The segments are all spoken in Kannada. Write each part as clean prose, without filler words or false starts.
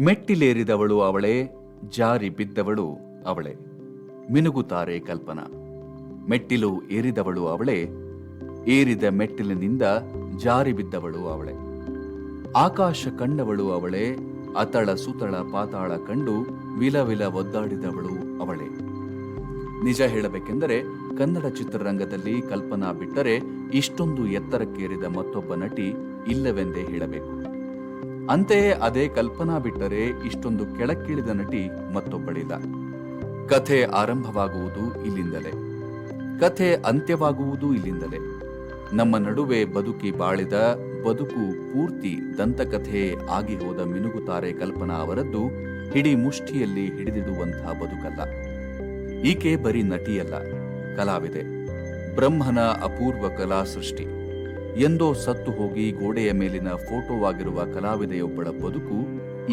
ಮೆಟ್ಟಿಲೇರಿದವಳು ಅವಳೇ, ಜಾರಿ ಬಿದ್ದವಳು ಅವಳೇ. ಮಿನುಗುತ್ತಾರೆ ಕಲ್ಪನಾ. ಮೆಟ್ಟಿಲು ಏರಿದವಳು ಅವಳೇ, ಏರಿದ ಮೆಟ್ಟಿಲಿನಿಂದ ಜಾರಿ ಬಿದ್ದವಳು ಅವಳೇ. ಆಕಾಶ ಕಂಡವಳು ಅವಳೇ, ಅತಳ ಸುತಳ ಪಾತಾಳ ಕಂಡು ವಿಲವಿಲ ಒದ್ದಾಡಿದವಳು ಅವಳೇ. ನಿಜ ಹೇಳಬೇಕೆಂದರೆ ಕನ್ನಡ ಚಿತ್ರರಂಗದಲ್ಲಿ ಕಲ್ಪನಾ ಬಿಟ್ಟರೆ ಇಷ್ಟೊಂದು ಎತ್ತರಕ್ಕೇರಿದ ಮತ್ತೊಬ್ಬ ನಟಿ ಇಲ್ಲವೆಂದೇ ಹೇಳಬೇಕು. ಅಂತೆಯೇ ಅದೇ ಕಲ್ಪನಾ ಬಿಟ್ಟರೆ ಇಷ್ಟೊಂದು ಕೆಳಕ್ಕಿಳಿದ ನಟಿ ಮತ್ತೊಬ್ಬಳಿಲ್ಲ. ಕಥೆ ಆರಂಭವಾಗುವುದು ಇಲ್ಲಿಂದಲೇ, ಕಥೆ ಅಂತ್ಯವಾಗುವುದು ಇಲ್ಲಿಂದಲೇ. ನಮ್ಮ ನಡುವೆ ಬದುಕಿ ಬಾಳಿದ ಬದುಕು ಪೂರ್ತಿ ದಂತಕಥೆ ಆಗಿ ಹೋದ ಮಿನುಗುತ್ತಾರೆ ಕಲ್ಪನಾ ಅವರದ್ದು ಹಿಡಿ ಮುಷ್ಟಿಯಲ್ಲಿ ಹಿಡಿದಿಡುವಂತಹ ಬದುಕಲ್ಲ. ಈಕೆ ಬರೀ ನಟಿಯಲ್ಲ, ಕಲಾವಿದೆ. ಬ್ರಹ್ಮನ ಅಪೂರ್ವ ಕಲಾ ಸೃಷ್ಟಿ. ಎಂದೋ ಸತ್ತು ಹೋಗಿ ಗೋಡೆಯ ಮೇಲಿನ ಫೋಟೋವಾಗಿರುವ ಕಲಾವಿದೆಯೊಬ್ಬಳ ಬದುಕು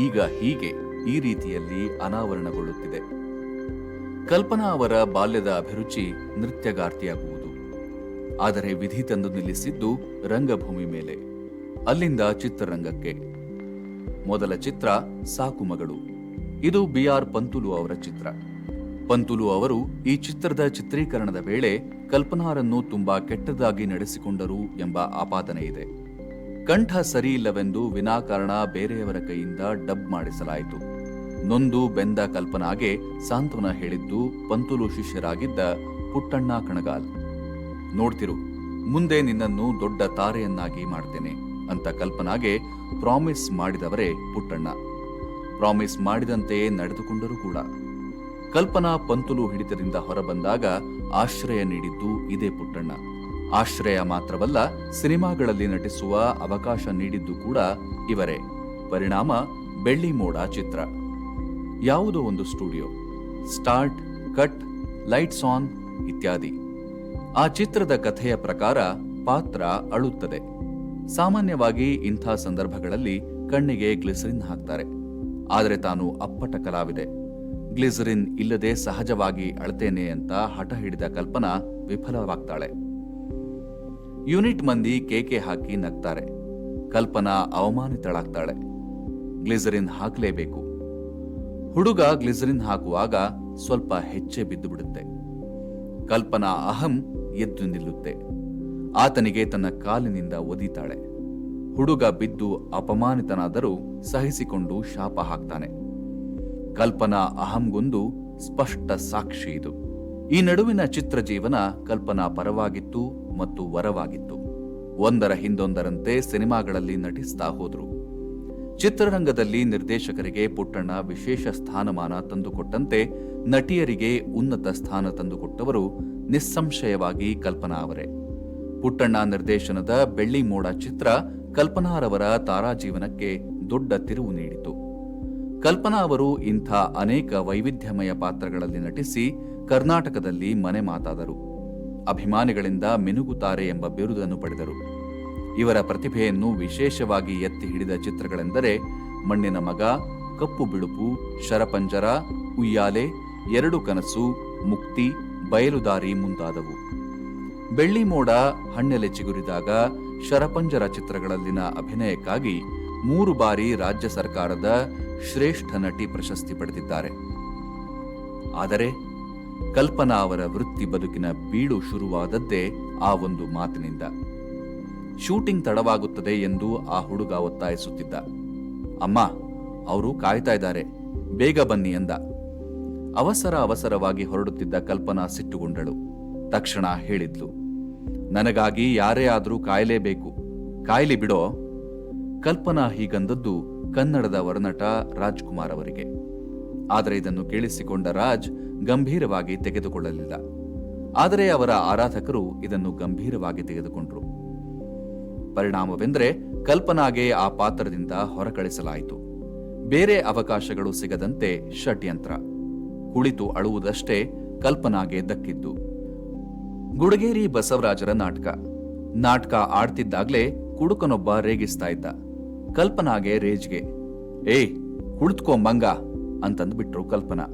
ಈಗ ಹೀಗೆ ಈ ರೀತಿಯಲ್ಲಿ ಅನಾವರಣಗೊಳ್ಳುತ್ತಿದೆ. ಕಲ್ಪನಾ ಅವರ ಬಾಲ್ಯದ ಅಭಿರುಚಿ ನೃತ್ಯಗಾರ್ತಿಯಾಗುವುದು. ಆದರೆ ವಿಧಿ ತಂದು ನಿಲ್ಲಿಸಿದ್ದು ರಂಗಭೂಮಿ ಮೇಲೆ, ಅಲ್ಲಿಂದ ಚಿತ್ರರಂಗಕ್ಕೆ. ಮೊದಲ ಚಿತ್ರ ಸಾಕು ಮಗಳು. ಇದು BR ಪಂತುಲು ಅವರ ಚಿತ್ರ. ಪಂತುಲು ಅವರು ಈ ಚಿತ್ರದ ಚಿತ್ರೀಕರಣದ ವೇಳೆ ಕಲ್ಪನಾರನ್ನು ತುಂಬಾ ಕೆಟ್ಟದಾಗಿ ನಡೆಸಿಕೊಂಡರು ಎಂಬ ಆಪಾದನೆ ಇದೆ. ಕಂಠ ಸರಿಯಿಲ್ಲವೆಂದು ವಿನಾಕಾರಣ ಬೇರೆಯವರ ಕೈಯಿಂದ ಡಬ್ ಮಾಡಿಸಲಾಯಿತು. ನೊಂದು ಬೆಂದ ಕಲ್ಪನಾಗೆ ಸಾಂತ್ವನ ಹೇಳಿದ್ದು ಪಂತುಲು ಶಿಷ್ಯರಾಗಿದ್ದ ಪುಟ್ಟಣ್ಣ ಕಣಗಾಲ್. ನೋಡ್ತಿರು, ಮುಂದೆ ನಿನ್ನನ್ನು ದೊಡ್ಡ ತಾರೆಯನ್ನಾಗಿ ಮಾಡ್ತೇನೆ ಅಂತ ಕಲ್ಪನಾಗೆ ಪ್ರಾಮಿಸ್ ಮಾಡಿದವರೇ ಪುಟ್ಟಣ್ಣ. ಪ್ರಾಮಿಸ್ ಮಾಡಿದಂತೆಯೇ ನಡೆದುಕೊಂಡರೂ ಕೂಡ. ಕಲ್ಪನಾ ಪಂತುಲು ಹಿಡಿತದಿಂದ ಹೊರಬಂದಾಗ ಆಶ್ರಯ ನೀಡಿದ್ದು ಇದೇ ಪುಟ್ಟಣ್ಣ. ಆಶ್ರಯ ಮಾತ್ರವಲ್ಲ, ಸಿನಿಮಾಗಳಲ್ಲಿ ನಟಿಸುವ ಅವಕಾಶ ನೀಡಿದ್ದು ಕೂಡ ಇವರೇ. ಪರಿಣಾಮ ಬೆಳ್ಳಿ ಮೋಡ ಚಿತ್ರ. ಯಾವುದೋ ಒಂದು studio, start, cut, lights on ಇತ್ಯಾದಿ. ಆ ಚಿತ್ರದ ಕಥೆಯ ಪ್ರಕಾರ ಪಾತ್ರ ಅಳುತ್ತದೆ. ಸಾಮಾನ್ಯವಾಗಿ ಇಂಥ ಸಂದರ್ಭಗಳಲ್ಲಿ ಕಣ್ಣಿಗೆ ಗ್ಲಿಸರಿನ್ ಹಾಕ್ತಾರೆ. ಆದರೆ ತಾನು ಅಪ್ಪಟ ಕಲಾವಿದೆ, ಗ್ಲಿಸರಿನ್ ಇಲ್ಲದೆ ಸಹಜವಾಗಿ ಅಳ್ತೇನೆ ಅಂತ ಹಠ ಹಿಡಿದ ಕಲ್ಪನಾ ವಿಫಲವಾಗ್ತಾಳೆ. ಯೂನಿಟ್ ಮಂದಿ ಕೇಕೆ ಹಾಕಿ ನಗ್ತಾರೆ. ಕಲ್ಪನಾ ಅವಮಾನಿತಳಾಗ್ತಾಳೆ. ಗ್ಲಿಸರಿನ್ ಹಾಕಲೇಬೇಕು. ಹುಡುಗ ಗ್ಲಿಸರಿನ್ ಹಾಕುವಾಗ ಸ್ವಲ್ಪ ಹೆಚ್ಚೆ ಬಿದ್ದು ಬಿಡುತ್ತೆ. ಕಲ್ಪನಾ ಅಹಂ ಎದ್ದು ನಿಲ್ಲುತ್ತೆ. ಆತನಿಗೆ ತನ್ನ ಕಾಲಿನಿಂದ ಒದೀತಾಳೆ. ಹುಡುಗ ಬಿದ್ದು ಅಪಮಾನಿತನಾದರೂ ಸಹಿಸಿಕೊಂಡು ಶಾಪ ಹಾಕ್ತಾನೆ. ಕಲ್ಪನಾ ಅಹಂಗೊಂದು ಸ್ಪಷ್ಟ ಸಾಕ್ಷಿ ಇದು. ಈ ನಡುವಿನ ಚಿತ್ರ ಜೀವನ ಕಲ್ಪನಾ ಪರವಾಗಿತ್ತು ಮತ್ತು ವರವಾಗಿತ್ತು. ಒಂದರ ಹಿಂದೊಂದರಂತೆ ಸಿನಿಮಾಗಳಲ್ಲಿ ನಟಿಸ್ತಾ ಹೋದ್ರು. ಚಿತ್ರರಂಗದಲ್ಲಿ ನಿರ್ದೇಶಕರಿಗೆ ಪುಟ್ಟಣ್ಣ ವಿಶೇಷ ಸ್ಥಾನಮಾನ ತಂದುಕೊಟ್ಟಂತೆ ನಟಿಯರಿಗೆ ಉನ್ನತ ಸ್ಥಾನ ತಂದುಕೊಟ್ಟವರು ನಿಸ್ಸಂಶಯವಾಗಿ ಕಲ್ಪನಾ ಅವರೇ. ಪುಟ್ಟಣ್ಣ ನಿರ್ದೇಶನದ ಬೆಳ್ಳಿ ಮೋಡ ಚಿತ್ರ ಕಲ್ಪನಾರವರ ತಾರಾಜೀವನಕ್ಕೆ ದೊಡ್ಡ ತಿರುವು ನೀಡಿತು. ಕಲ್ಪನಾ ಅವರು ಇಂಥ ಅನೇಕ ವೈವಿಧ್ಯಮಯ ಪಾತ್ರಗಳಲ್ಲಿ ನಟಿಸಿ ಕರ್ನಾಟಕದಲ್ಲಿ ಮನೆ ಮಾತಾದರು. ಅಭಿಮಾನಿಗಳಿಂದ ಮಿನುಗುತ್ತಾರೆ ಎಂಬ ಬಿರುದನ್ನು ಪಡೆದರು. ಇವರ ಪ್ರತಿಭೆಯನ್ನು ವಿಶೇಷವಾಗಿ ಎತ್ತಿ ಹಿಡಿದ ಚಿತ್ರಗಳೆಂದರೆ ಮಣ್ಣಿನ ಮಗ, ಕಪ್ಪು ಬಿಳುಪು, ಶರಪಂಜರ, ಉಯ್ಯಾಲೆ, ಎರಡು ಕನಸು, ಮುಕ್ತಿ, ಬಯಲುದಾರಿ ಮುಂತಾದವು. ಬೆಳ್ಳಿ ಮೋಡ, ಹಣ್ಣೆಲೆ ಚಿಗುರಿದಾಗ, ಶರಪಂಜರ ಚಿತ್ರಗಳಲ್ಲಿನ ಅಭಿನಯಕ್ಕಾಗಿ 3 ಬಾರಿ ರಾಜ್ಯ ಸರ್ಕಾರದ ಶ್ರೇಷ್ಠ ನಟಿ ಪ್ರಶಸ್ತಿ ಪಡೆದಿದ್ದಾರೆ. ಆದರೆ ಕಲ್ಪನಾ ಅವರ ವೃತ್ತಿ ಬದುಕಿನ ಬೀಳು ಶುರುವಾದದ್ದೇ ಆ ಒಂದು ಮಾತಿನಿಂದ. ಶೂಟಿಂಗ್ ತಡವಾಗುತ್ತದೆ ಎಂದು ಆ ಹುಡುಗ ಒತ್ತಾಯಿಸುತ್ತಿದ್ದ. ಅಮ್ಮ, ಅವರು ಕಾಯ್ತಾ ಇದ್ದಾರೆ, ಬೇಗ ಬನ್ನಿ ಎಂದ. ಅವಸರವಾಗಿ ಹೊರಡುತ್ತಿದ್ದ ಕಲ್ಪನಾ ಸಿಟ್ಟುಗೊಂಡಳು. ತಕ್ಷಣ ಹೇಳಿದ್ಲು, ನನಗಾಗಿ ಯಾರೇ ಆದ್ರೂ ಕಾಯಲೇಬೇಕು, ಕಾಯ್ಲಿ ಬಿಡೋ. ಕಲ್ಪನಾ ಹೀಗಂದದ್ದು ಕನ್ನಡದ ವರನಟ ರಾಜ್ಕುಮಾರ್ ಅವರಿಗೆ. ಆದರೆ ಇದನ್ನು ಕೇಳಿಸಿಕೊಂಡ ರಾಜ್ ಗಂಭೀರವಾಗಿ ತೆಗೆದುಕೊಳ್ಳಲಿಲ್ಲ. ಆದರೆ ಅವರ ಆರಾಧಕರು ಇದನ್ನು ಗಂಭೀರವಾಗಿ ತೆಗೆದುಕೊಂಡರು. ಪರಿಣಾಮವೆಂದರೆ ಕಲ್ಪನಾಗೆ ಆ ಪಾತ್ರದಿಂದ ಹೊರಕಳಿಸಲಾಯಿತು. ಬೇರೆ ಅವಕಾಶಗಳು ಸಿಗದಂತೆ ಷಡ್ಯಂತ್ರ. ಕುಳಿತು ಅಳುವುದಷ್ಟೇ ಕಲ್ಪನಾಗೆ ದಕ್ಕಿದ್ದು. ಗುಡಗೇರಿ ಬಸವರಾಜರ ನಾಟಕ ಆಡ್ತಿದ್ದಾಗ್ಲೇ ಕುಡುಕನೊಬ್ಬ ರೇಗಿಸ್ತಾ ಇದ್ದ. ಕಲ್ಪನಾಗೆ ರೇಜ್ಗೆ, ಏಯ್ ಕುಳಿತುಕೋ ಮಂಗ ಅಂತಂದ್ಬಿಟ್ರು ಕಲ್ಪನಾ.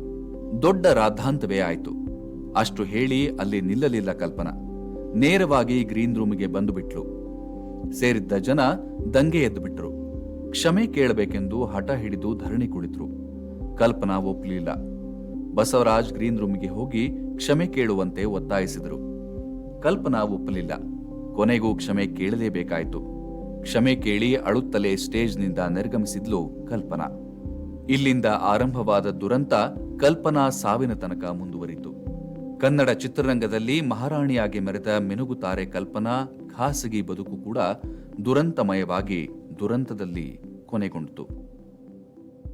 ದೊಡ್ಡ ರಾದ್ಧಾಂತವೇ ಆಯ್ತು. ಅಷ್ಟು ಹೇಳಿ ಅಲ್ಲಿ ನಿಲ್ಲಲಿಲ್ಲ ಕಲ್ಪನಾ. ನೇರವಾಗಿ ಗ್ರೀನ್ ರೂಮಿಗೆ ಬಂದು ಬಿಟ್ಲು. ಸೇರಿದ್ದ ಜನ ದಂಗೆ ಎದ್ದು ಬಿಟ್ರು. ಕ್ಷಮೆ ಕೇಳಬೇಕೆಂದು ಹಠ ಹಿಡಿದು ಧರಣಿ ಕುಳಿತರು. ಕಲ್ಪನಾ ಒಪ್ಪಲಿಲ್ಲ. ಬಸವರಾಜ್ ಗ್ರೀನ್ ರೂಮ್ಗೆ ಹೋಗಿ ಕ್ಷಮೆ ಕೇಳುವಂತೆ ಒತ್ತಾಯಿಸಿದರು. ಕಲ್ಪನಾ ಒಪ್ಪಲಿಲ್ಲ. ಕೊನೆಗೂ ಕ್ಷಮೆ ಕೇಳಲೇಬೇಕಾಯಿತು. ಕ್ಷಮೆ ಕೇಳಿ ಅಳುತ್ತಲೇ ಸ್ಟೇಜ್ನಿಂದ ನಿರ್ಗಮಿಸಿದ್ಲು ಕಲ್ಪನಾ. ಇಲ್ಲಿಂದ ಆರಂಭವಾದ ದುರಂತ ಕಲ್ಪನಾ ಸಾವಿನ ತನಕ ಮುಂದುವರಿತು. ಕನ್ನಡ ಚಿತ್ರರಂಗದಲ್ಲಿ ಮಹಾರಾಣಿಯಾಗಿ ಮೆರೆದ ಮಿನುಗುತಾರೆ ಕಲ್ಪನಾ ಖಾಸಗಿ ಬದುಕು ಕೂಡ ದುರಂತಮಯವಾಗಿ ದುರಂತದಲ್ಲಿ ಕೊನೆಗೊಂಡಿತು.